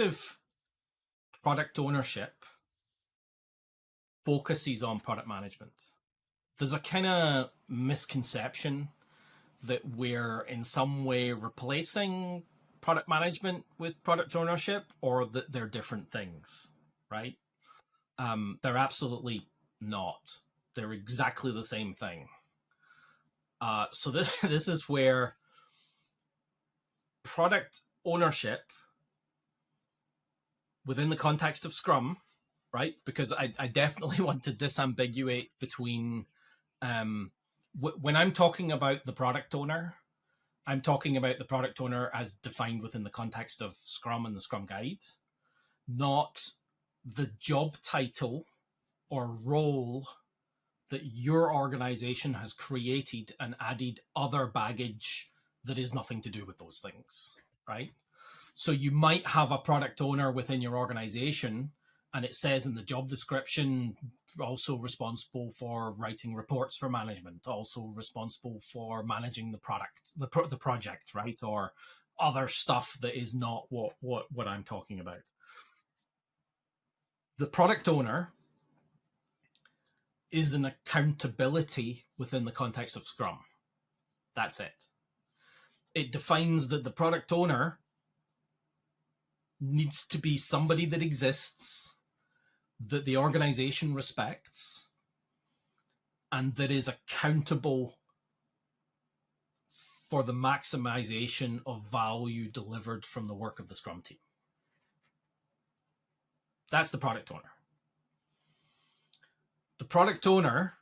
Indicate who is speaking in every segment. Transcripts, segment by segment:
Speaker 1: effective product ownership focuses on product management. There's a kind of misconception that we're in some way replacing product management with product ownership, or that they're different things, right? They're absolutely not. They're exactly the same thing. So this is where product ownership within the context of Scrum, right? Because I definitely want to disambiguate between when I'm talking about the product owner, I'm talking about the product owner as defined within the context of Scrum and the Scrum Guide, not the job title or role that your organization has created and added other baggage that is nothing to do with those things, right? So you might have a product owner within your organization, and it says in the job description, also responsible for writing reports for management, also responsible for managing the product, the project, right? Or other stuff that is not what I'm talking about. The product owner is an accountability within the context of Scrum. That's it. It defines that the product owner needs to be somebody that exists, that the organization respects, and that is accountable for the maximization of value delivered from the work of the Scrum team. That's the product owner. The product owner,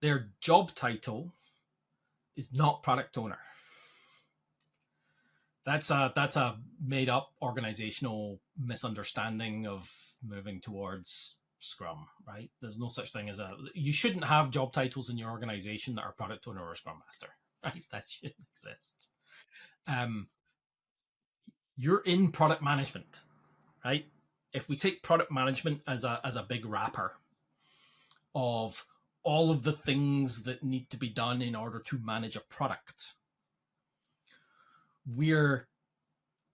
Speaker 1: their job title is not product owner. That's a made up organizational misunderstanding of moving towards Scrum, right? There's no such thing as you shouldn't have job titles in your organization that are product owner or Scrum Master, right? That shouldn't exist. You're in product management, right? If we take product management as a big wrapper of all of the things that need to be done in order to manage a product, we're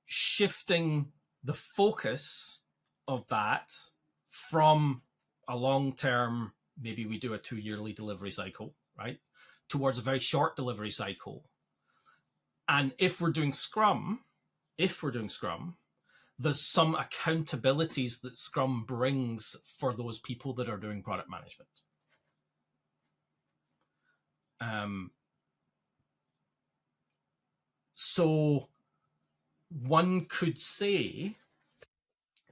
Speaker 1: shifting the focus of that from a long-term, maybe we do a 2-yearly delivery cycle, right, towards a very short delivery cycle. And if we're doing Scrum, there's some accountabilities that Scrum brings for those people that are doing product management. So one could say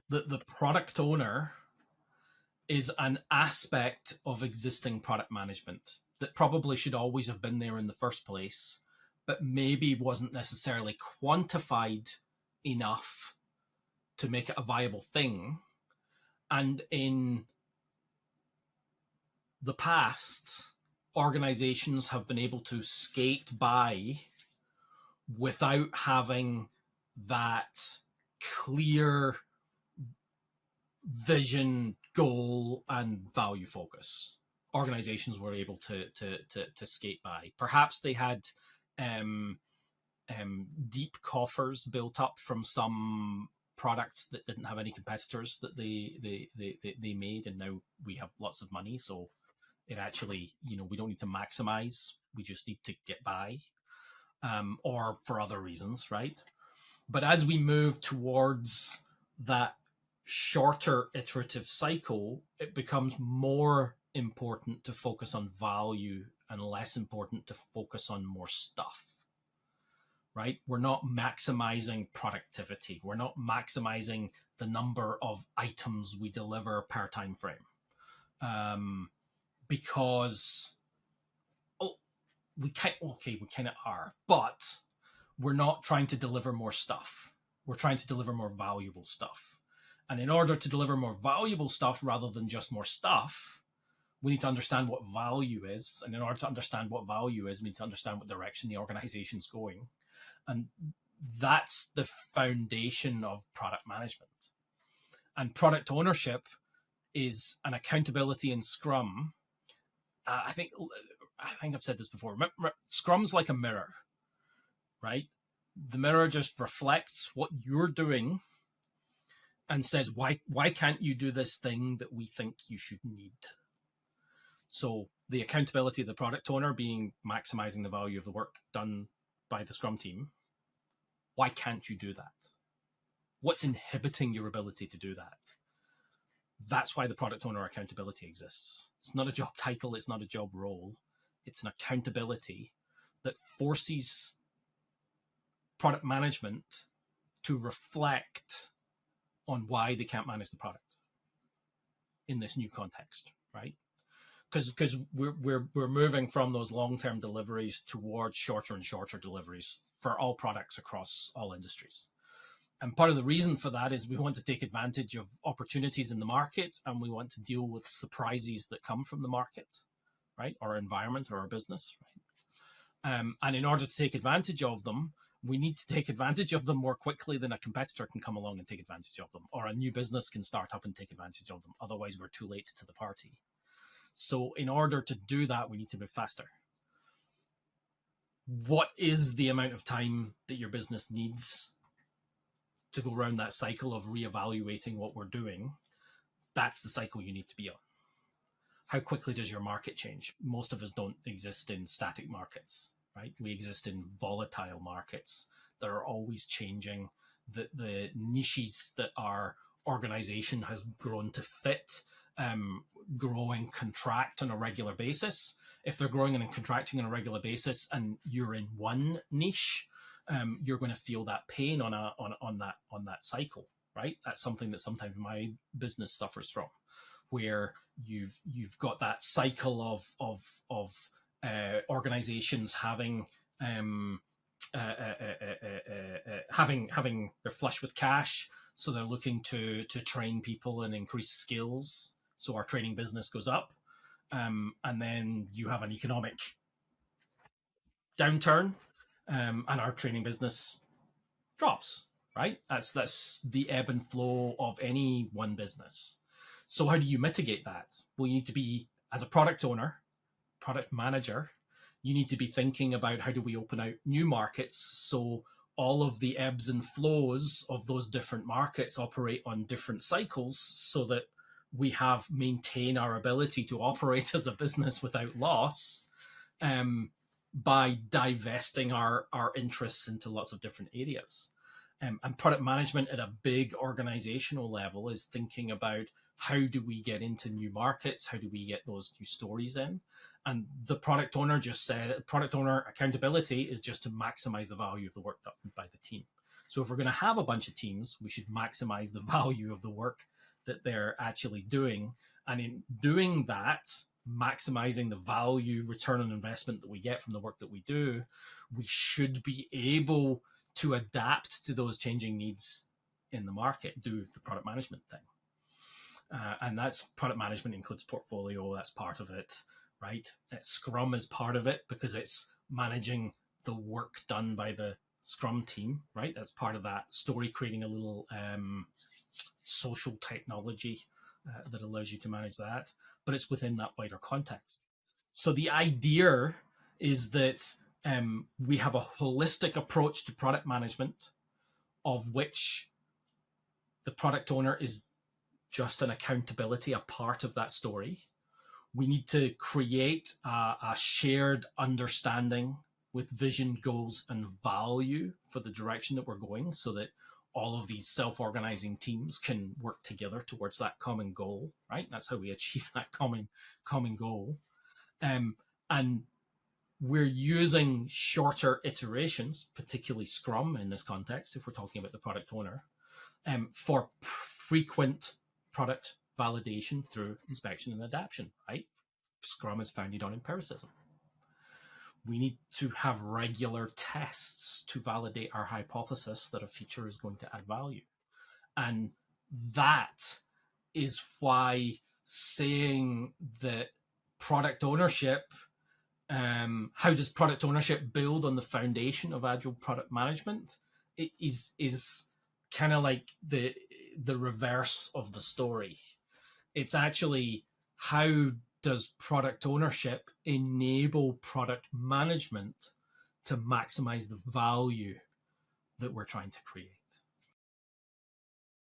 Speaker 1: that the product owner is an aspect of existing product management that probably should always have been there in the first place, but maybe wasn't necessarily quantified enough to make it a viable thing. And in the past, organizations have been able to skate by without having that clear vision, goal, and value focus. Organizations were able to skate by. Perhaps they had deep coffers built up from some product that didn't have any competitors that they made, and now we have lots of money, so it actually, we don't need to maximize, we just need to get by, or for other reasons, right? But as we move towards that shorter iterative cycle, it becomes more important to focus on value and less important to focus on more stuff, right? We're not maximizing productivity. We're not maximizing the number of items we deliver per time frame, because we kind of are, but we're not trying to deliver more stuff. We're trying to deliver more valuable stuff. And in order to deliver more valuable stuff rather than just more stuff, we need to understand what value is. And in order to understand what value is, we need to understand what direction the organization's going. And that's the foundation of product management. And product ownership is an accountability in Scrum. I think I've said this before. Scrum's like a mirror, right? The mirror just reflects what you're doing and says, why can't you do this thing that we think you should need? So the accountability of the product owner being maximizing the value of the work done by the Scrum team. Why can't you do that? What's inhibiting your ability to do that? That's why the product owner accountability exists. It's not a job title. It's not a job role. It's an accountability that forces product management to reflect on why they can't manage the product in this new context, right? Because we're moving from those long-term deliveries towards shorter and shorter deliveries for all products across all industries. And part of the reason for that is we want to take advantage of opportunities in the market, and we want to deal with surprises that come from the market, right? Our environment or our business, right? And in order to take advantage of them, we need to take advantage of them more quickly than a competitor can come along and take advantage of them, or a new business can start up and take advantage of them. Otherwise, we're too late to the party. So in order to do that, we need to move faster. What is the amount of time that your business needs to go around that cycle of reevaluating what we're doing? That's the cycle you need to be on. How quickly does your market change? Most of us don't exist in static markets, right? We exist in volatile markets that are always changing. The niches that our organization has grown to fit grow and contract on a regular basis. If they're growing and contracting on a regular basis and you're in one niche, you're going to feel that pain on that cycle, right? That's something that sometimes my business suffers from, where you've got that cycle of organizations having they're flush with cash, so they're looking to train people and increase skills. So our training business goes up, and then you have an economic downturn, and our training business drops. Right? That's the ebb and flow of any one business. So how do you mitigate that? Well, you need to be, as a product owner, product manager, you need to be thinking about how do we open out new markets so all of the ebbs and flows of those different markets operate on different cycles, so that we maintain our ability to operate as a business without loss, by divesting our interests into lots of different areas. And product management at a big organizational level is thinking about how do we get into new markets? How do we get those new stories in? And the product owner just said, product owner accountability is just to maximize the value of the work done by the team. So if we're going to have a bunch of teams, we should maximize the value of the work that they're actually doing. And in doing that, maximizing the value, return on investment that we get from the work that we do, we should be able to adapt to those changing needs in the market, do the product management thing. And that's product management includes portfolio. That's part of it, right? Scrum is part of it because it's managing the work done by the Scrum team, right? That's part of that story, creating a little social technology that allows you to manage that, but it's within that wider context. So the idea is that we have a holistic approach to product management, of which the product owner is just an accountability, a part of that story. We need to create a shared understanding with vision, goals, and value for the direction that we're going, so that all of these self-organizing teams can work together towards that common goal, right? That's how we achieve that common goal. And we're using shorter iterations, particularly Scrum in this context, if we're talking about the product owner, for frequent product validation through inspection and adaptation, right? Scrum is founded on empiricism. We need to have regular tests to validate our hypothesis that a feature is going to add value. And that is why saying that product ownership, how does product ownership build on the foundation of Agile product management? It is kind of like the reverse of the story. It's actually, how does product ownership enable product management to maximize the value that we're trying to create?